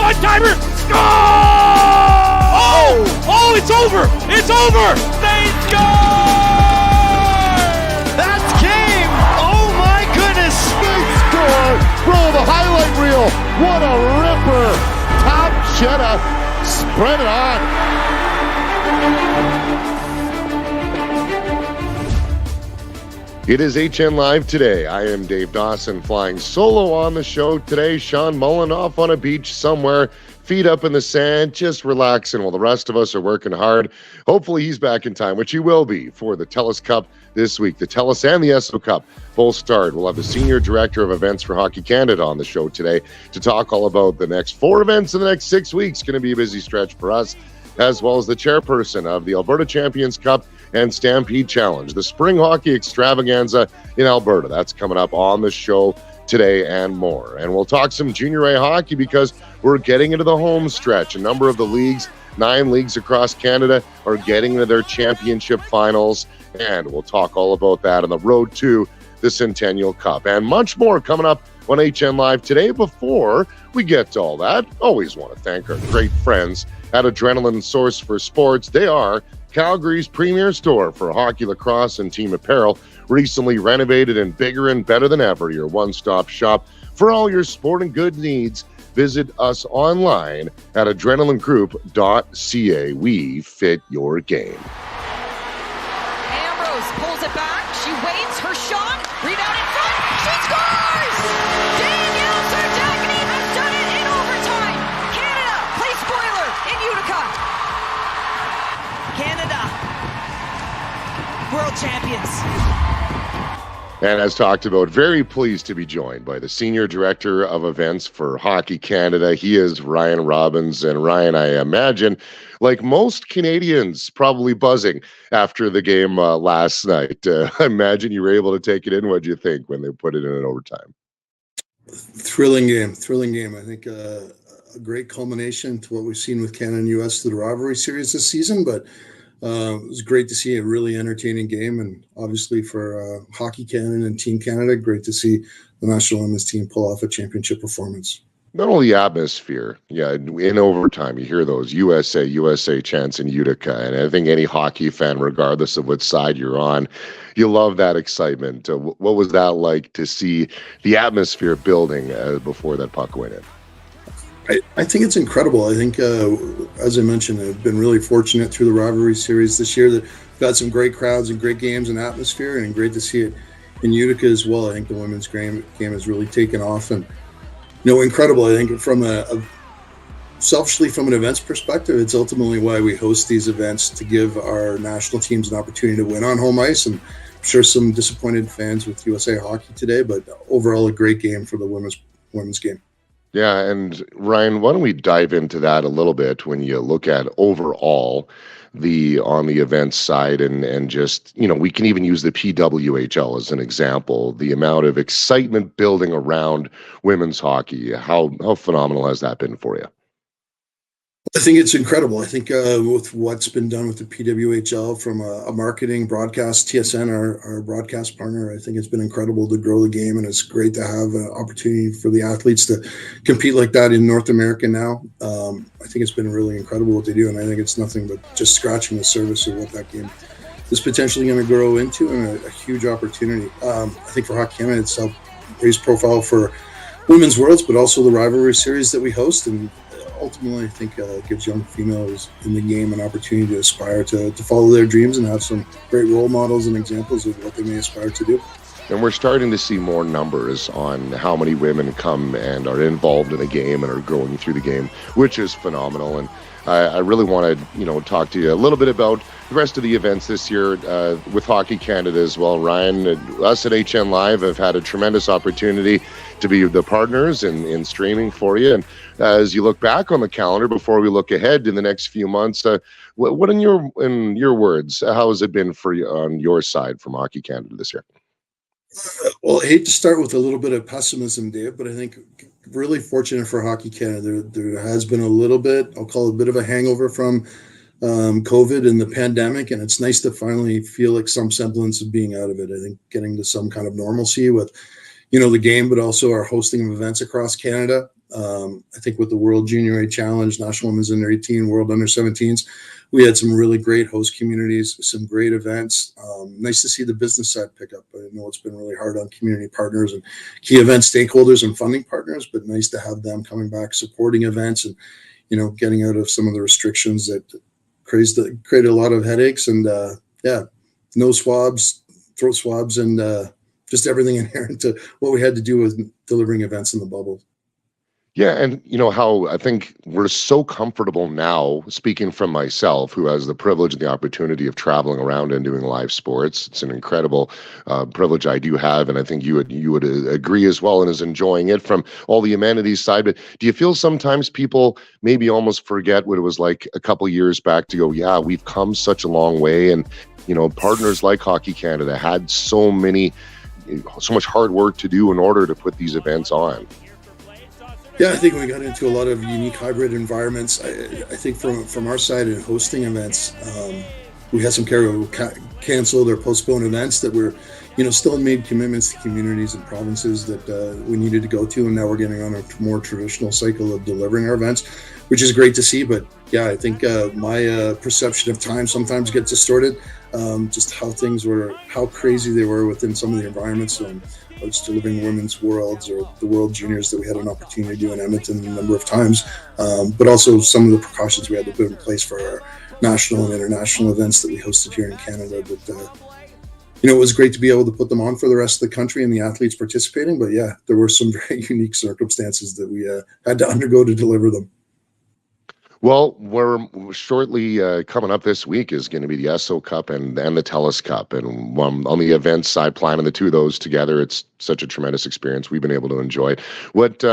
one-timer. Score! Oh, it's over. It's over. They score! That's game. Oh, my goodness. Big score. Roll the highlight reel. What a ripper. Top Jetta. Spread it on. It is HN Live today. I am Dave Dawson, flying solo on the show today. Sean Mullen off on a beach somewhere, feet up in the sand, just relaxing while the rest of us are working hard. Hopefully he's back in time, which he will be, for the TELUS Cup this week. The TELUS and the ESSO Cup both start. We'll have the Senior Director of Events for Hockey Canada on the show today to talk all about the next 4 events in the next 6 weeks. Going to be a busy stretch for us, as well as the chairperson of the Alberta Champions Cup and Stampede Challenge, the spring hockey extravaganza in Alberta. That's coming up on the show today and more. And we'll talk some junior A hockey because we're getting into the home stretch. A number of the leagues, 9 leagues across Canada, are getting into their championship finals. And we'll talk all about that on the road to the Centennial Cup and much more coming up on HN Live today. Before we get to all that, always want to thank our great friends at Adrenaline Source for Sports. They are Calgary's premier store for hockey, lacrosse, and team apparel. Recently renovated and bigger and better than ever. Your one-stop shop for all your sport and good needs. Visit us online at adrenalinegroup.ca. We fit your game. Ambrose pulls it back. She waits her shot. Rebound in front. She scores! Danielle Sartagny has done it in overtime. Canada plays spoiler in Utica. Canada, world champions. And as talked about, very pleased to be joined by the Senior Director of Events for Hockey Canada. He is Ryan Robbins. And Ryan, I imagine, like most Canadians, probably buzzing after the game last night. I imagine you were able to take it in. What do you think when they put it in overtime? Thrilling game. I think a great culmination to what we've seen with Canada and U.S. through the rivalry series this season, but it was great to see a really entertaining game, and obviously for Hockey Canada and Team Canada, great to see the national women's team pull off a championship performance. Not only atmosphere, in overtime, you hear those USA chants in Utica, and I think any hockey fan, regardless of what side you're on, you love that excitement. What was that like to see the atmosphere building before that puck went in? I think it's incredible. I think, as I mentioned, I've been really fortunate through the rivalry series this year that we've got some great crowds and great games and atmosphere, and great to see it in Utica as well. I think the women's game has really taken off, and incredible. I think from selfishly from an events perspective, it's ultimately why we host these events, to give our national teams an opportunity to win on home ice. And I'm sure some disappointed fans with USA Hockey today, but overall a great game for the women's game. Yeah, and Ryan, why don't we dive into that a little bit when you look at overall on the events side, and just, we can even use the PWHL as an example, the amount of excitement building around women's hockey. How phenomenal has that been for you? I think it's incredible. I think with what's been done with the PWHL from a marketing broadcast, TSN, our broadcast partner, I think it's been incredible to grow the game, and it's great to have an opportunity for the athletes to compete like that in North America now. I think it's been really incredible what they do, and I think it's nothing but just scratching the surface of what that game is potentially going to grow into, and a huge opportunity. I think for Hockey Canada, it's helped raise profile for Women's Worlds, but also the rivalry series that we host, and ultimately, I think gives young females in the game an opportunity to aspire to follow their dreams and have some great role models and examples of what they may aspire to do. And we're starting to see more numbers on how many women come and are involved in the game and are growing through the game, which is phenomenal. And I really want to, talk to you a little bit about the rest of the events this year with Hockey Canada as well. Ryan, us at HN Live have had a tremendous opportunity to be the partners in streaming for you. And as you look back on the calendar before we look ahead in the next few months, what in your words, how has it been for you on your side from Hockey Canada this year? Well, I hate to start with a little bit of pessimism, Dave, but I think really fortunate for Hockey Canada. There has been a little bit, I'll call it a bit of a hangover from COVID and the pandemic, and it's nice to finally feel like some semblance of being out of it. I think getting to some kind of normalcy with, the game, but also our hosting of events across Canada. I think with the World Junior A Challenge, National Women's Under 18, World Under 17s, we had some really great host communities, some great events. Nice to see the business side pick up. I know it's been really hard on community partners and key event stakeholders and funding partners, but nice to have them coming back, supporting events, and getting out of some of the restrictions that created a lot of headaches. And nose swabs, throat swabs, and just everything inherent to what we had to do with delivering events in the bubble. Yeah, and how I think we're so comfortable now, speaking from myself, who has the privilege and the opportunity of traveling around and doing live sports. It's an incredible privilege I do have, and I think you would agree as well, and is enjoying it from all the amenities side. But do you feel sometimes people maybe almost forget what it was like a couple years back to go, yeah, we've come such a long way, and partners like Hockey Canada had so much hard work to do in order to put these events on? Yeah, I think we got into a lot of unique hybrid environments. I think from our side in hosting events, we had some canceled or postponed events that were, still made commitments to communities and provinces that we needed to go to, and now we're getting on a more traditional cycle of delivering our events, which is great to see. But yeah, I think my perception of time sometimes gets distorted. Just how crazy they were within some of the environments. I was delivering Women's Worlds or the World Juniors that we had an opportunity to do in Edmonton a number of times, but also some of the precautions we had to put in place for our national and international events that we hosted here in Canada. But it was great to be able to put them on for the rest of the country and the athletes participating. But yeah, there were some very unique circumstances that we had to undergo to deliver them. Well, we're shortly coming up this week is going to be the Esso Cup and the TELUS Cup. And on the events side, planning the two of those together, it's such a tremendous experience we've been able to enjoy. What's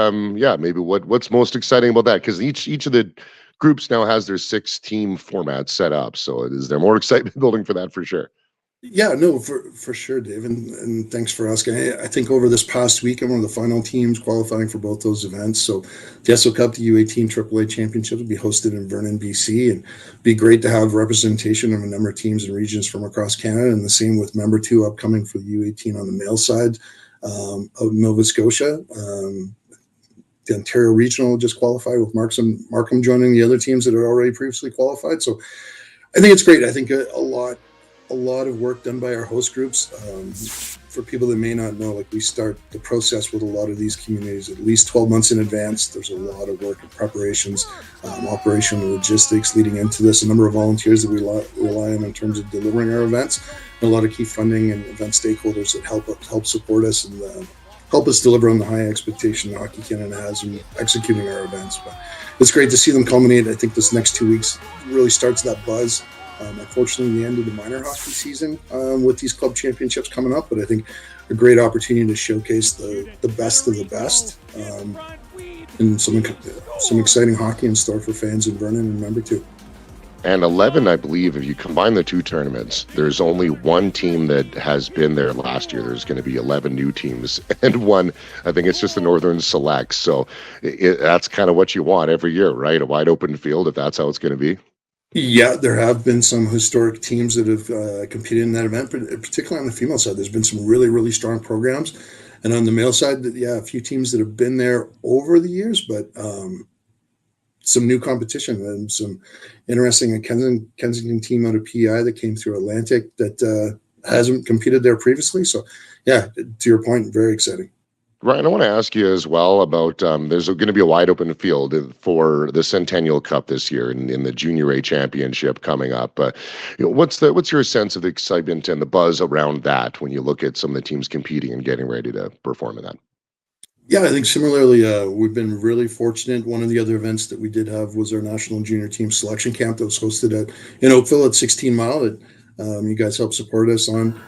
most exciting about that? Because each of the groups now has their 6-team format set up. So is there more excitement building for that for sure? Yeah, no, for sure, Dave, and thanks for asking. I think over this past week, I'm one of the final teams qualifying for both those events. So the Esso Cup, the U18 AAA Championship, will be hosted in Vernon, BC, and be great to have representation of a number of teams and regions from across Canada, and the same with Member 2 upcoming for the U18 on the male side of Nova Scotia. The Ontario Regional just qualified with Markham joining the other teams that are already previously qualified. So I think it's great. I think a lot of work done by our host groups. For people that may not know, we start the process with a lot of these communities at least 12 months in advance. There's a lot of work and preparations, operational logistics leading into this, a number of volunteers that we rely on in terms of delivering our events, and a lot of key funding and event stakeholders that help support us and help us deliver on the high expectation that Hockey Canada has in executing our events. But it's great to see them culminate. I think this next 2 weeks really starts that buzz. Unfortunately, the end of the minor hockey season with these club championships coming up, but I think a great opportunity to showcase the best of the best, and some exciting hockey in store for fans in Vernon and Member 2. And 11, I believe, if you combine the two tournaments, there's only one team that has been there last year. There's going to be 11 new teams, and one, I think it's just the Northern Selects. So that's kind of what you want every year, right? A wide open field, if that's how it's going to be. Yeah, there have been some historic teams that have competed in that event, but particularly on the female side, there's been some really, really strong programs. And on the male side, a few teams that have been there over the years, but some new competition and some interesting Kensington team out of PEI that came through Atlantic that hasn't competed there previously. So, yeah, to your point, very exciting. Ryan, I want to ask you as well about there's going to be a wide open field for the Centennial Cup this year in the Junior A Championship coming up. What's your sense of the excitement and the buzz around that when you look at some of the teams competing and getting ready to perform in that? Yeah, I think similarly, we've been really fortunate. One of the other events that we did have was our National Junior Team Selection Camp that was hosted in Oakville at 16 Mile that you guys helped support us on.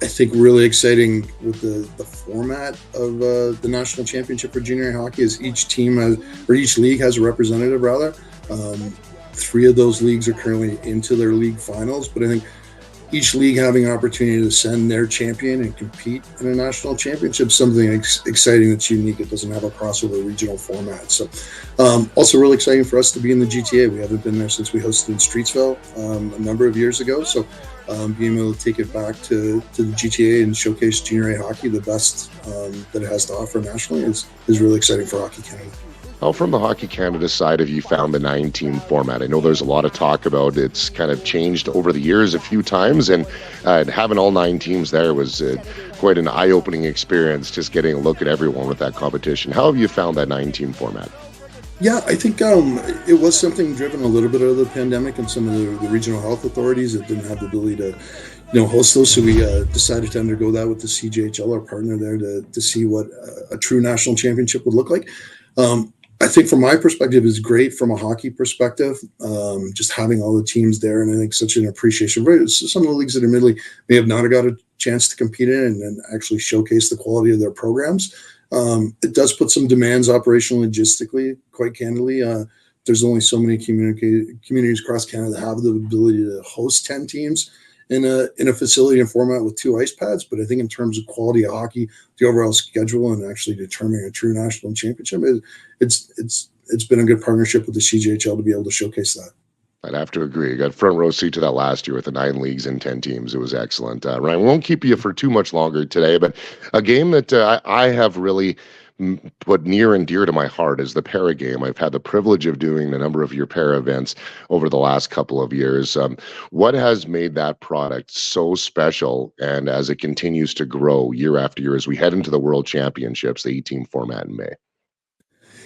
I think really exciting with the format of the national championship for junior hockey is each league has a representative rather. 3 of those leagues are currently into their league finals, but I think each league having an opportunity to send their champion and compete in a national championship, something exciting that's unique. It doesn't have a crossover regional format. So also really exciting for us to be in the GTA. We haven't been there since we hosted in Streetsville a number of years ago. So being able to take it back to the GTA and showcase junior A hockey, the best that it has to offer nationally, is really exciting for Hockey Canada. How, from the Hockey Canada side, have you found the 9-team format? I know there's a lot of talk about it's kind of changed over the years a few times, and having all 9 teams there was quite an eye-opening experience, just getting a look at everyone with that competition. How have you found that 9-team format? Yeah, I think it was something driven a little bit out of the pandemic and some of the regional health authorities that didn't have the ability to host those. So we decided to undergo that with the CJHL, our partner there, to see what a true national championship would look like. I think from my perspective, it's great from a hockey perspective, just having all the teams there, and I think such an appreciation for some of the leagues that admittedly may have not got a chance to compete in and actually showcase the quality of their programs. It does put some demands operational logistically, quite candidly. There's only so many communities across Canada that have the ability to host 10 teams in a facility and format with 2 ice pads. But I think in terms of quality of hockey, the overall schedule, and actually determining a true national championship, it's been a good partnership with the CJHL to be able to showcase that. I'd have to agree. I got front row seat to that last year with the 9 leagues and 10 teams. It was excellent. Ryan, we won't keep you for too much longer today, but a game that I have really put near and dear to my heart is the para game. I've had the privilege of doing a number of your para events over the last couple of years. What has made that product so special, and as it continues to grow year after year as we head into the World Championships, the 8-team format in May?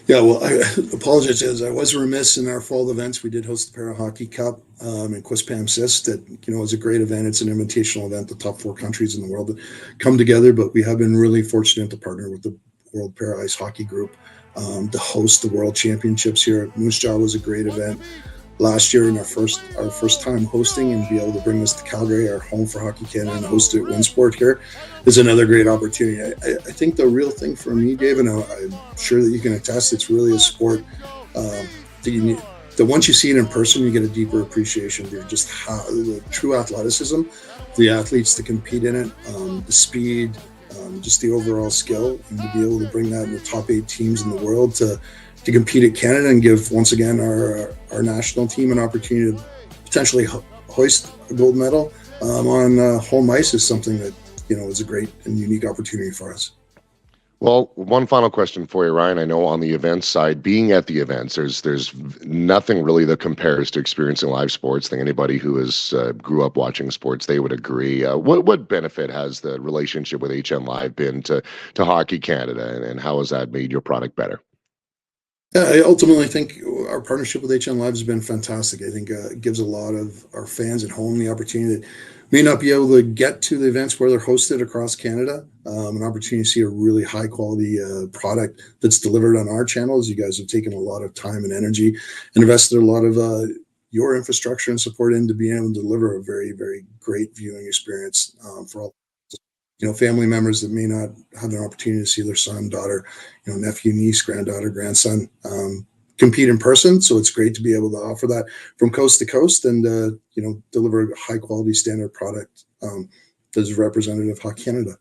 Yeah, well, I apologize, as I was remiss in our fall events. We did host the Para Hockey Cup in Quispamsis. That was a great event. It's an invitational event. The top 4 countries in the world that come together, but we have been really fortunate to partner with the World Para Ice Hockey Group to host the World Championships here. Moose Jaw was a great event last year, and our first time hosting, and be able to bring this to Calgary, our home for Hockey Canada, and host it at Winsport here is another great opportunity. I think the real thing for me, Dave, and I'm sure that you can attest, it's really a sport that once you see it in person, you get a deeper appreciation for just how the true athleticism, the athletes to compete in it, the speed, just the overall skill, and to be able to bring that in the top 8 teams in the world to compete at Canada and give, once again, our national team an opportunity to potentially hoist a gold medal on home ice is something that is a great and unique opportunity for us. Well, one final question for you, Ryan. I know on the events side, being at the events, there's nothing really that compares to experiencing live sports. I think anybody who has grew up watching sports, they would agree. What benefit has the relationship with HN Live been to Hockey Canada, and how has that made your product better? I ultimately think our partnership with HN Live has been fantastic. I think it gives a lot of our fans at home the opportunity that may not be able to get to the events where they're hosted across Canada, an opportunity to see a really high quality product that's delivered on our channels. You guys have taken a lot of time and energy and invested a lot of your infrastructure and support into being able to deliver a very, very great viewing experience for all family members that may not have an opportunity to see their son, daughter, nephew, niece, granddaughter, grandson compete in person. So it's great to be able to offer that from coast to coast and deliver a high quality standard product that is representative of Hockey Canada.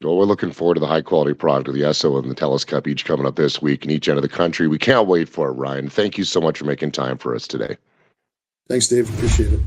Well, we're looking forward to the high quality product of the ESO and the TELUS Cup, each coming up this week in each end of the country. We can't wait for it, Ryan. Thank you so much for making time for us today. Thanks, Dave. Appreciate it.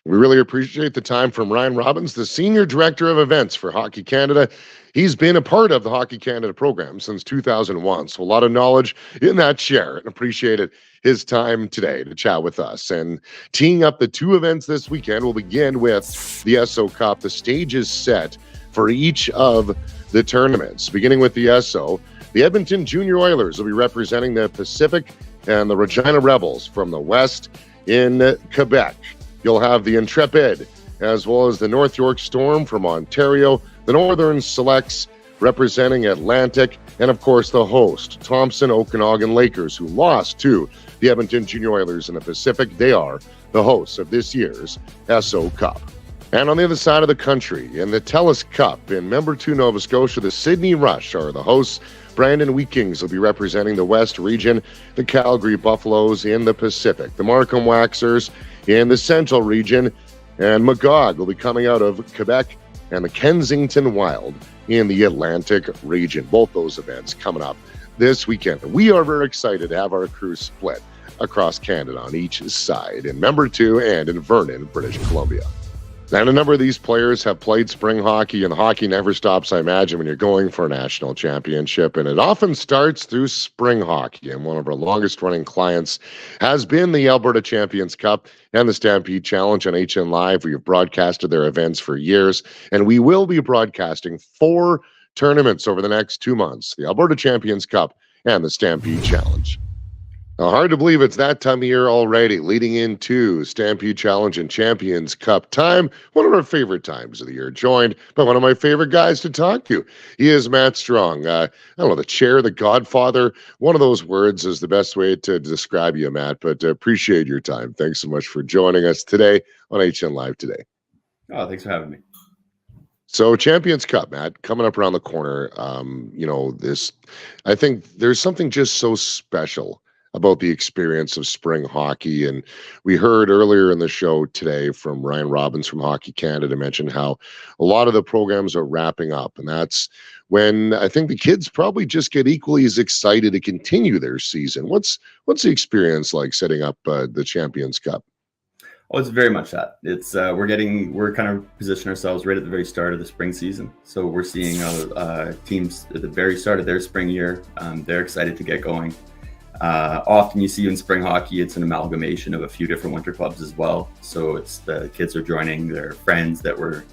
We really appreciate the time from Ryan Robbins, the Senior Director of Events for Hockey Canada. He's been a part of the Hockey Canada program since 2001, so a lot of knowledge in that share, and appreciated his time today to chat with us. And teeing up the 2 events this weekend, we'll begin with the ESO Cup. The stage is set for each of the tournaments. Beginning with the ESO, the Edmonton Junior Oilers will be representing the Pacific and the Regina Rebels from the West in Quebec. You'll have the Intrepid, as well as the North York Storm from Ontario, the Northern Selects representing Atlantic, and of course the host, Thompson Okanagan Lakers, who lost to the Edmonton Junior Oilers in the Pacific. They are the hosts of this year's ESO Cup. And on the other side of the country, in the TELUS Cup in Member 2 Nova Scotia, the Sydney Rush are the hosts. Brandon Wheat will be representing the West region, the Calgary Buffaloes in the Pacific, the Markham Waxers in the Central region, And Magog will be coming out of Quebec and the Kensington Wild in the Atlantic region. Both those events coming up this weekend. We are very excited to have our crew split across Canada on each side in Member 2 and in Vernon, British Columbia. And a number of these players have played spring hockey, and the hockey never stops, I imagine, when you're going for a national championship. And it often starts through spring hockey. And one of our longest-running clients has been the Alberta Champions Cup and the Stampede Challenge on HN Live. We have broadcasted their events for years, and we will be broadcasting 4 tournaments over the next 2 months, the Alberta Champions Cup and the Stampede Challenge. Now, hard to believe it's that time of year already, leading into Stampede Challenge and Champions Cup time, one of our favorite times of the year, joined by one of my favorite guys to talk to. He is Matt Strong. I don't know, the chair, the godfather, one of those words is the best way to describe you, Matt, but appreciate your time. Thanks so much for joining us today on HN Live today. Oh, thanks for having me. So Champions Cup, Matt, coming up around the corner. I think there's something just so special about the experience of spring hockey. And we heard earlier in the show today from Ryan Robbins from Hockey Canada mention how a lot of the programs are wrapping up. And that's when I think the kids probably just get equally as excited to continue their season. What's the experience like setting up the Champions Cup? Oh, it's very much that. It's we're kind of positioning ourselves right at the very start of the spring season. So we're seeing teams at the very start of their spring year. They're excited to get going. Often you see in spring hockey, it's an amalgamation of a few different winter clubs as well. So it's the kids are joining their friends that were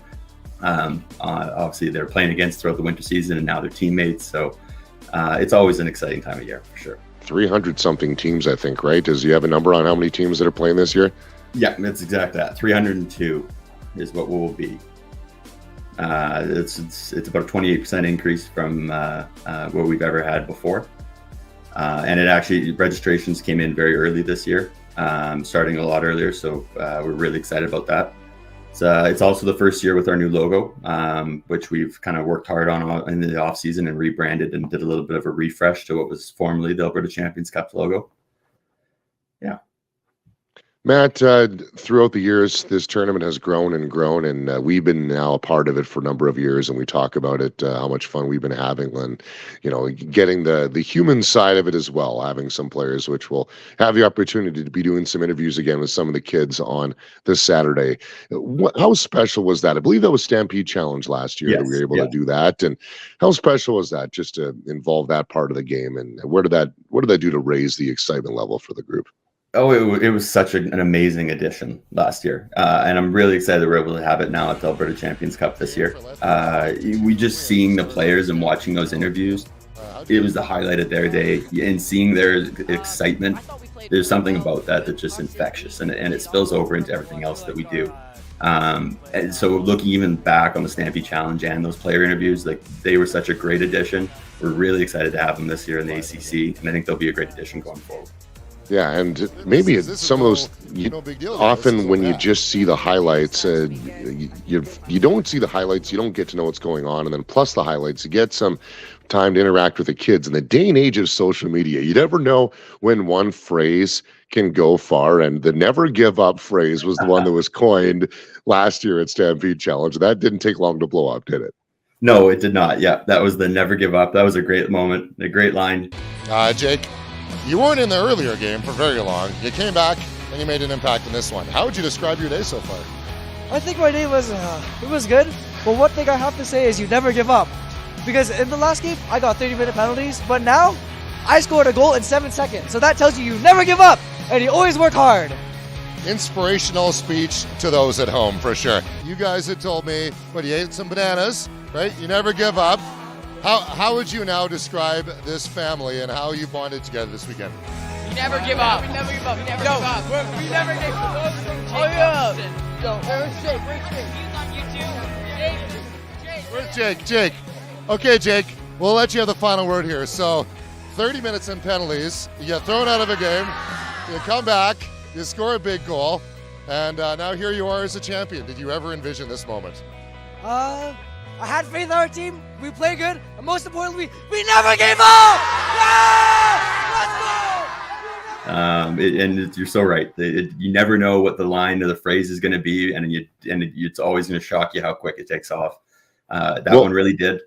obviously they're playing against throughout the winter season, and now they're teammates. So it's always an exciting time of year for sure. 300 something teams, I think, right? Does you have a number on how many teams that are playing this year? Yeah, that's exactly that. 302 is what we'll be. It's about a 28% increase from what we've ever had before. And it actually, registrations came in very early this year, starting a lot earlier. So we're really excited about that. It's also the first year with our new logo, which we've kind of worked hard on in the off season and rebranded and did a little bit of a refresh to what was formerly the Alberta Champions Cup logo. Yeah. Matt, throughout the years, this tournament has grown and grown, and we've been now a part of it for a number of years, and we talk about it, how much fun we've been having, and getting the human side of it as well, having some players, which will have the opportunity to be doing some interviews again with some of the kids on this Saturday. How special was that? I believe that was Stampede Challenge last year that we were able to do that, and how special was that just to involve that part of the game, and what did that do to raise the excitement level for the group? Oh, it was such an amazing addition last year. And I'm really excited that we're able to have it now at the Alberta Champions Cup this year. We just seeing the players and watching those interviews, it was the highlight of their day. And seeing their excitement, there's something about that that's just infectious. And it spills over into everything else that we do. And so looking even back on the Stampede Challenge and those player interviews, like they were such a great addition. We're really excited to have them this year in the ACC. And I think they'll be a great addition going forward. Yeah, and maybe some of those, often when you just see the highlights, you don't see the highlights, you don't get to know what's going on, and then plus the highlights, you get some time to interact with the kids. In the day and age of social media, you never know when one phrase can go far, and the never give up phrase was the one that was coined last year at Stampede Challenge. That didn't take long to blow up, did it? No, it did not. Yeah, that was the never give up. That was a great moment, a great line. Jake, you weren't in the earlier game for very long. You came back and you made an impact in this one. How would you describe your day so far? I think my day was good. But one thing I have to say is you never give up. Because in the last game, I got 30-minute penalties. But now, I scored a goal in 7 seconds. So that tells you never give up. And you always work hard. Inspirational speech to those at home, for sure. You guys had told me, but you ate some bananas, right? You never give up. How would you now describe this family and how you bonded together this weekend? We never give up. We never give up. We never give up. We never give up. Oh, yeah. Yo, where's Jake? Where's Jake? He's on you too. Jake. Where's Jake? Jake. Okay, Jake, we'll let you have the final word here. So, 30 minutes in penalties. You get thrown out of a game. You come back. You score a big goal. And now here you are as a champion. Did you ever envision this moment? I had faith in our team. We play good, and most importantly, we never gave up. Yeah! Let's You're so right. You never know what the line or the phrase is going to be, and it's always going to shock you how quick it takes off. That one really did.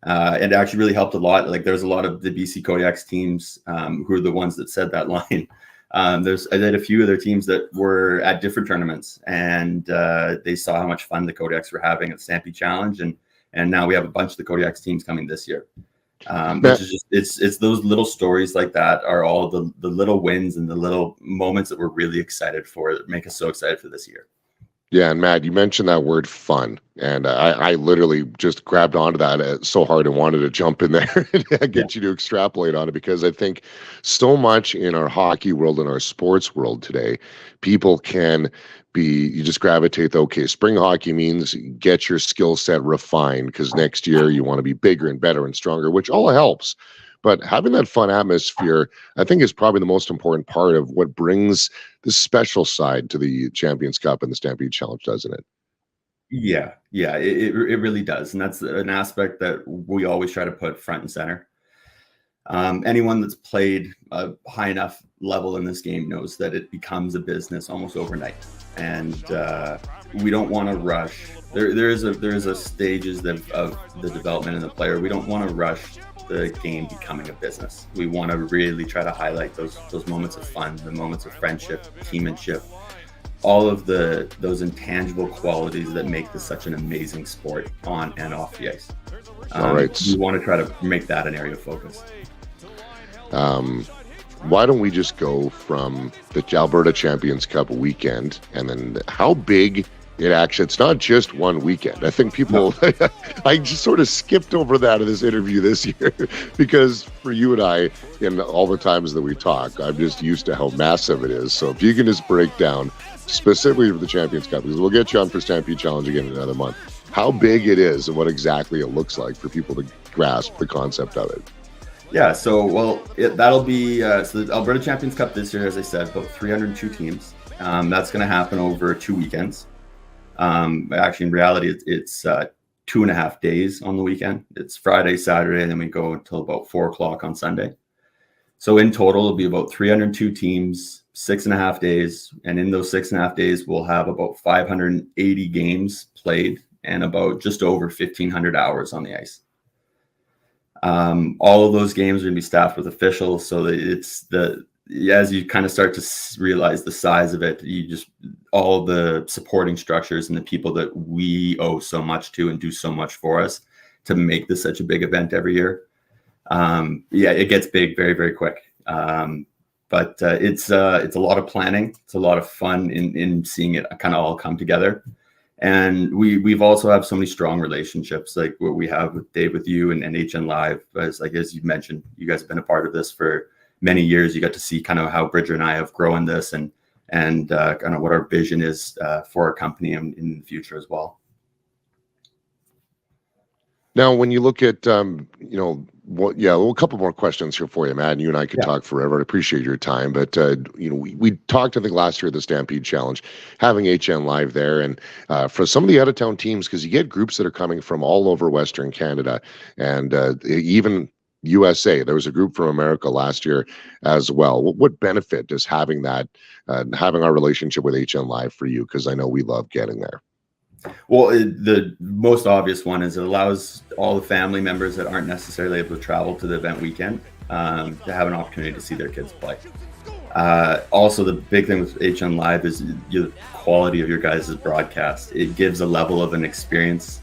And actually really helped a lot. Like there's a lot of the BC Kodiaks teams who are the ones that said that line. I did a few other teams that were at different tournaments, and they saw how much fun the Kodiaks were having at the Stampede Challenge, and now we have a bunch of the Kodiaks teams coming this year. Which is just it's those little stories like that are all the little wins and the little moments that we're really excited for, that make us so excited for this year. Yeah, and Matt, you mentioned that word fun, and I literally just grabbed onto that so hard and wanted to jump in there and get you to extrapolate on it, because I think so much in our hockey world and our sports world today, people you just gravitate to, okay, spring hockey means get your skill set refined because next year you want to be bigger and better and stronger, which all helps. But having that fun atmosphere, I think, is probably the most important part of what brings the special side to the Champions Cup and the Stampede Challenge, doesn't it? Yeah, it really does. And that's an aspect that we always try to put front and center. Anyone that's played a high enough level in this game knows that it becomes a business almost overnight. And we don't want to rush. There is a stages of the development in the player. We don't want to rush the game becoming a business. We want to really try to highlight those moments of fun, the moments of friendship, teammanship, all of those intangible qualities that make this such an amazing sport on and off the ice. All right. We want to try to make that an area of focus. Why don't we just go from the Alberta Champions Cup weekend, and then how big it's not just one weekend. I think people, I just sort of skipped over that in this interview this year because for you and I, in all the times that we talk, I'm just used to how massive it is. So if you can just break down specifically for the Champions Cup, because we'll get you on for Stampede Challenge again in another month, how big it is and what exactly it looks like for people to grasp the concept of it. Yeah, so, that'll be, so the Alberta Champions Cup this year, as I said, about 302 teams. That's going to happen over 2 weekends. Actually, in reality, it's 2.5 days on the weekend. It's Friday, Saturday, and then we go until about 4 o'clock on Sunday. So in total, it'll be about 302 teams, 6.5 days. And in those 6.5 days, we'll have about 580 games played and about just over 1,500 hours on the ice. All of those games are going to be staffed with officials. So that as you kind of start to realize the size of it, all the supporting structures and the people that we owe so much to and do so much for us to make this such a big event every year. It gets big very, very quick. But it's a lot of planning. It's a lot of fun in seeing it kind of all come together. And we've also have so many strong relationships, like what we have with Dave, with you and HN Live. As you mentioned, you guys have been a part of this for many years. You got to see kind of how Bridger and I have grown this and kind of what our vision is for our company in the future as well. Now, when you look at, a couple more questions here for you, Matt. And you and I could talk forever. I appreciate your time. But, we talked, I think, last year at the Stampede Challenge, having HN Live there. And for some of the out-of-town teams, because you get groups that are coming from all over Western Canada and even USA. There was a group from America last year as well. What benefit does having that, having our relationship with HN Live for you? Because I know we love getting there. Well, the most obvious one is it allows all the family members that aren't necessarily able to travel to the event weekend to have an opportunity to see their kids play. Also, the big thing with HN Live is the quality of your guys' broadcast. It gives a level of an experience.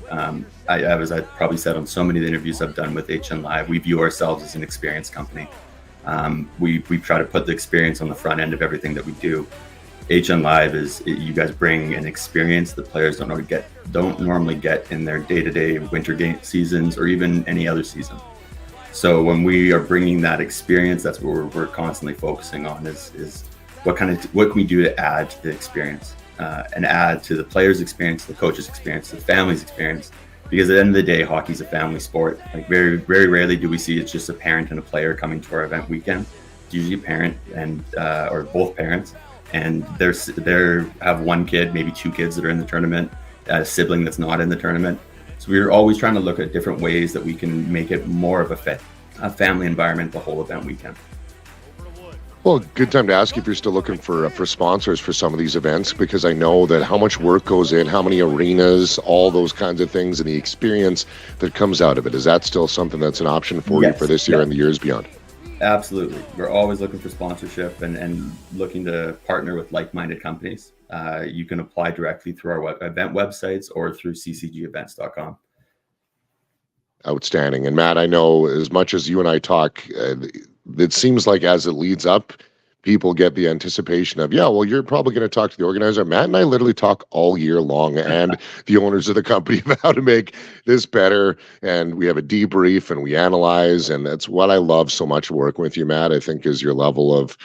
As I probably said on so many of the interviews I've done with HN Live, we view ourselves as an experience company. We try to put the experience on the front end of everything that we do. HN Live is, you guys bring an experience the players don't normally get in their day-to-day winter game seasons or even any other season. So when we are bringing that experience, that's what we're constantly focusing on is what can we do to add to the experience and add to the players' experience, the coaches' experience, the family's experience. Because at the end of the day, hockey's a family sport. Like very, very rarely do we see it's just a parent and a player coming to our event weekend. It's usually a parent and or both parents. And they have one kid, maybe 2 kids that are in the tournament, a sibling that's not in the tournament. So we're always trying to look at different ways that we can make it more of a family environment the whole event weekend. Well, good time to ask if you're still looking for sponsors for some of these events, because I know that how much work goes in, how many arenas, all those kinds of things, and the experience that comes out of it. Is that still something that's an option for you for this year and the years beyond? Absolutely. We're always looking for sponsorship and looking to partner with like-minded companies. You can apply directly through our event websites or through ccgevents.com. Outstanding. And Matt, I know as much as you and I talk, it seems like as it leads up, people get the anticipation of, yeah, well, you're probably going to talk to the organizer. Matt and I literally talk all year long and the owners of the company about how to make this better. And we have a debrief and we analyze. And that's what I love so much working with you, Matt, I think is your level of,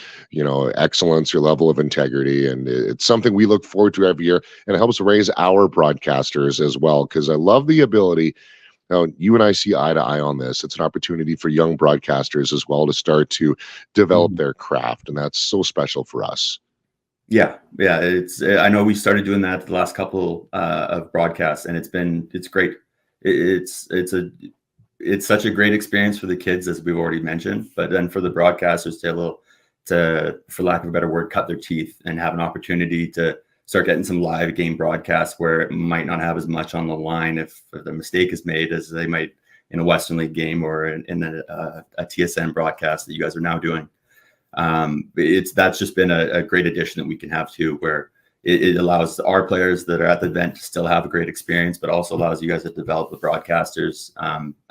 excellence, your level of integrity. And it's something we look forward to every year, and it helps raise our broadcasters as well. Because I love the ability. Now, you and I see eye to eye on this. It's an opportunity for young broadcasters as well to start to develop their craft, and that's so special for us. Yeah. I know we started doing that the last couple of broadcasts, and it's great. It's such a great experience for the kids, as we've already mentioned, but then for the broadcasters to, for lack of a better word, cut their teeth and have an opportunity to start getting some live game broadcasts where it might not have as much on the line if the mistake is made as they might in a Western League game or in a TSN broadcast that you guys are now doing. That's just been a great addition that we can have too, where it allows our players that are at the event to still have a great experience, but also allows you guys to develop the broadcasters.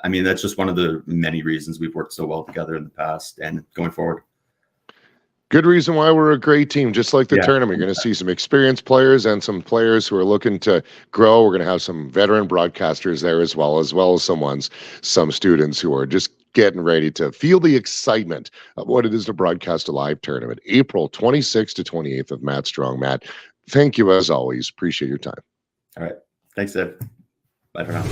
That's just one of the many reasons we've worked so well together in the past and going forward. Good reason why we're a great team. Just like the tournament, you're going to see some experienced players and some players who are looking to grow. We're going to have some veteran broadcasters there as well as some students who are just getting ready to feel the excitement of what it is to broadcast a live tournament. April 26th to 28th of Matt Strong. Matt, thank you as always. Appreciate your time. All right. Thanks, Dave. Bye for now.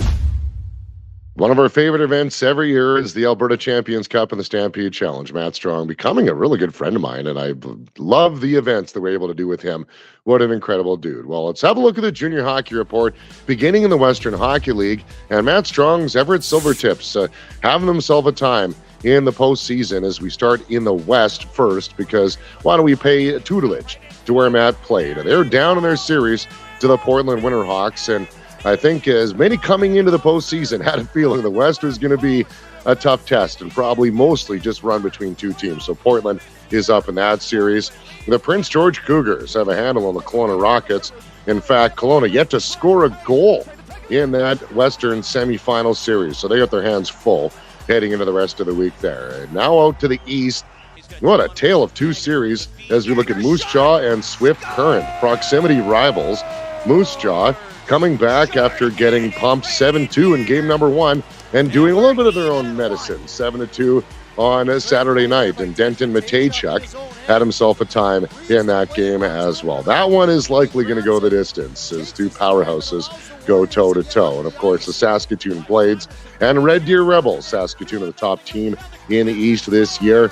One of our favorite events every year is the Alberta Champions Cup and the Stampede Challenge. Matt Strong becoming a really good friend of mine, and I love the events that we're able to do with him. What an incredible dude. Well, let's have a look at the junior hockey report beginning in the Western Hockey League. And Matt Strong's Everett Silvertips having themselves a time in the postseason as we start in the West first, because why don't we pay tutelage to where Matt played? They're down in their series to the Portland Winterhawks, and I think as many coming into the postseason had a feeling the West was going to be a tough test and probably mostly just run between two teams. So Portland is up in that series. The Prince George Cougars have a handle on the Kelowna Rockets. In fact, Kelowna yet to score a goal in that Western semifinal series. So they got their hands full heading into the rest of the week there. And now out to the East. What a tale of two series as we look at Moose Jaw and Swift Current, proximity rivals. Moose Jaw coming back after getting pumped 7-2 in game number one and doing a little bit of their own medicine, 7-2 on a Saturday night. And Denton Matejchuk had himself a time in that game as well. That one is likely going to go the distance as two powerhouses go toe-to-toe. And, of course, the Saskatoon Blades and Red Deer Rebels. Saskatoon are the top team in the East this year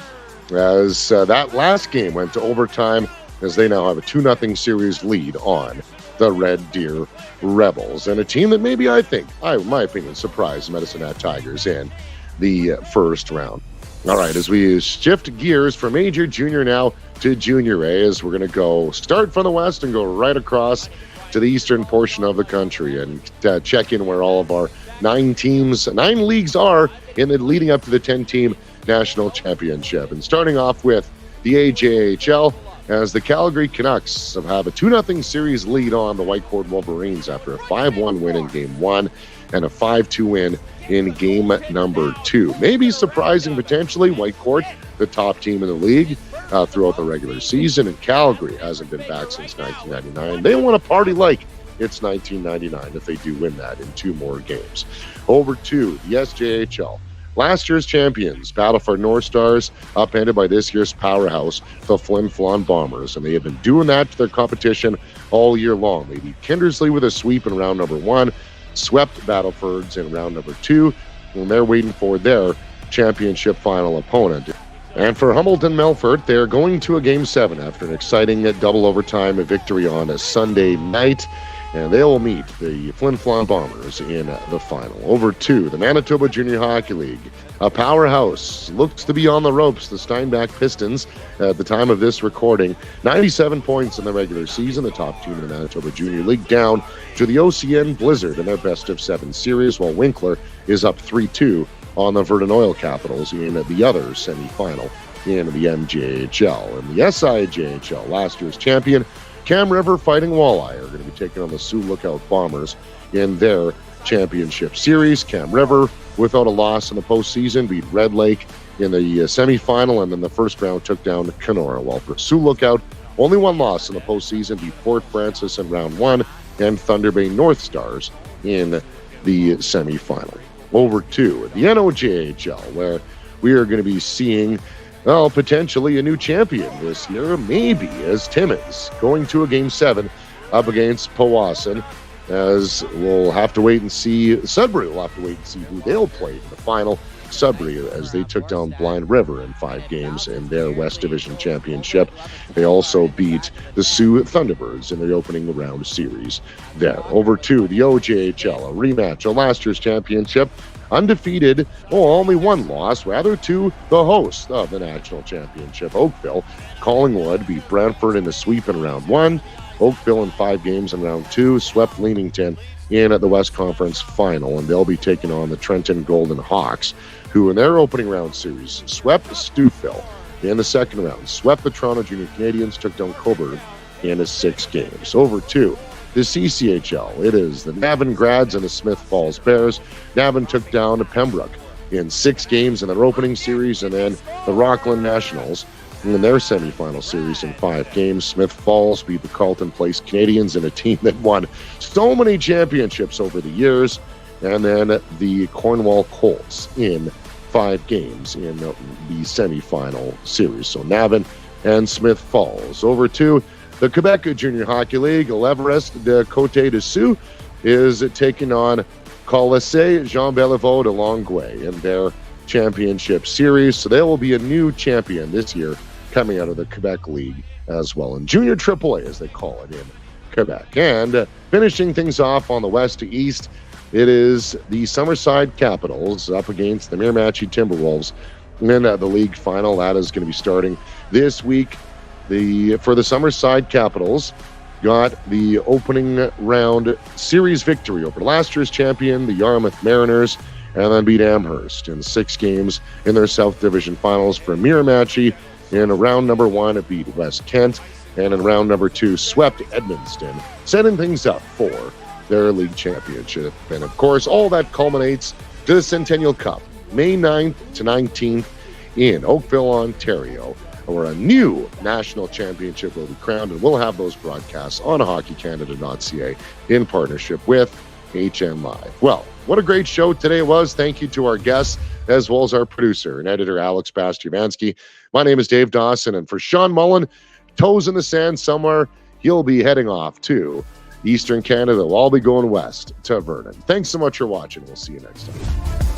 as that last game went to overtime as they now have a 2-0 series lead on the Red Deer Rebels, and a team that maybe in my opinion, surprised Medicine Hat Tigers in the first round. All right, as we shift gears from major junior now to junior A, as we're going to start from the West and go right across to the eastern portion of the country and check in where all of our 9 leagues are in the leading up to the 10-team national championship. And starting off with the AJHL, as the Calgary Canucks have a 2-0 series lead on the Whitecourt Wolverines after a 5-1 win in game one and a 5-2 win in game number 2. Maybe surprising potentially, Whitecourt, the top team in the league throughout the regular season, and Calgary hasn't been back since 1999. They want to party like it's 1999 if they do win that in 2 more games. Over to the SJHL. Last year's champions, Battleford North Stars, upended by this year's powerhouse, the Flin Flon Bombers, and they have been doing that to their competition all year long. They beat Kindersley with a sweep in round number 1, swept Battlefords in round number 2, and they're waiting for their championship final opponent. And for Hamilton Melfort, they're going to a Game 7 after an exciting double overtime victory on a Sunday night. and they will meet the Flin Flon Bombers in the final. Over to the Manitoba Junior Hockey League. A powerhouse looks to be on the ropes. The Steinbach Pistons, at the time of this recording, 97 points in the regular season, the top team in the Manitoba Junior League, down to the OCN Blizzard in their best-of-7 series, while Winkler is up 3-2 on the Verdun Oil Capitals in the other semifinal in the MJHL. In the SIJHL, last year's champion, Cam River Fighting Walleye are going to be taking on the Sioux Lookout Bombers in their championship series. Cam River, without a loss in the postseason, beat Red Lake in the semifinal, and then the first round took down Kenora. While for Sioux Lookout, only one loss in the postseason, beat Fort Francis in round one and Thunder Bay North Stars in the semifinal. Over to the NOJHL, where we are going to be seeing, well, potentially a new champion this year, maybe, as Timmins going to a Game 7 up against Powassan, as we'll have to wait and see. Sudbury will have to wait and see who they'll play in the final. Sudbury, as they took down Blind River in 5 games in their West Division Championship. They also beat the Sioux Thunderbirds in the opening round series there. Over to the OJHL, a rematch of last year's championship. Undefeated, only one loss, rather, to the host of the national championship, Oakville. Collingwood beat Brantford in a sweep in round 1. Oakville in 5 games in round 2 swept Leamington in at the West Conference final, and they'll be taking on the Trenton Golden Hawks, who in their opening round series swept Stouffville in the second round, swept the Toronto Junior Canadiens, took down Coburg in 6 games. Over to the CCHL, it is the Navan Grads and the Smith Falls Bears. Navan took down Pembroke in 6 games in their opening series, and then the Rockland Nationals in their semifinal series in 5 games. Smith Falls beat the Carleton Place Canadians in a team that won so many championships over the years. And then the Cornwall Colts in 5 games in the semifinal series. So Navan and Smith Falls. Over to the Quebec Junior Hockey League. L'Everest de Côte de Sioux is taking on Colisée Jean Beliveau de Longueuil in their championship series. So there will be a new champion this year coming out of the Quebec League as well, in Junior AAA, as they call it in Quebec. And finishing things off on the west to east, it is the Summerside Capitals up against the Miramichi Timberwolves in the league final. That is going to be starting this week. For the Summerside Capitals, got the opening round series victory over last year's champion, the Yarmouth Mariners, and then beat Amherst in 6 games in their South Division finals. For Miramichi, in round number 1, it beat West Kent, and in round number 2, swept Edmundston, setting things up for their league championship. And of course, all that culminates to the Centennial Cup, May 9th to 19th in Oakville, Ontario, where a new national championship will be crowned, and we'll have those broadcasts on hockeycanada.ca in partnership with HN Live. Well, what a great show today was. Thank you to our guests, as well as our producer and editor, Alex Bastiavansky. My name is Dave Dawson, and for Sean Mullen, toes in the sand somewhere, he'll be heading off to Eastern Canada. We'll all be going west to Vernon. Thanks so much for watching. We'll see you next time.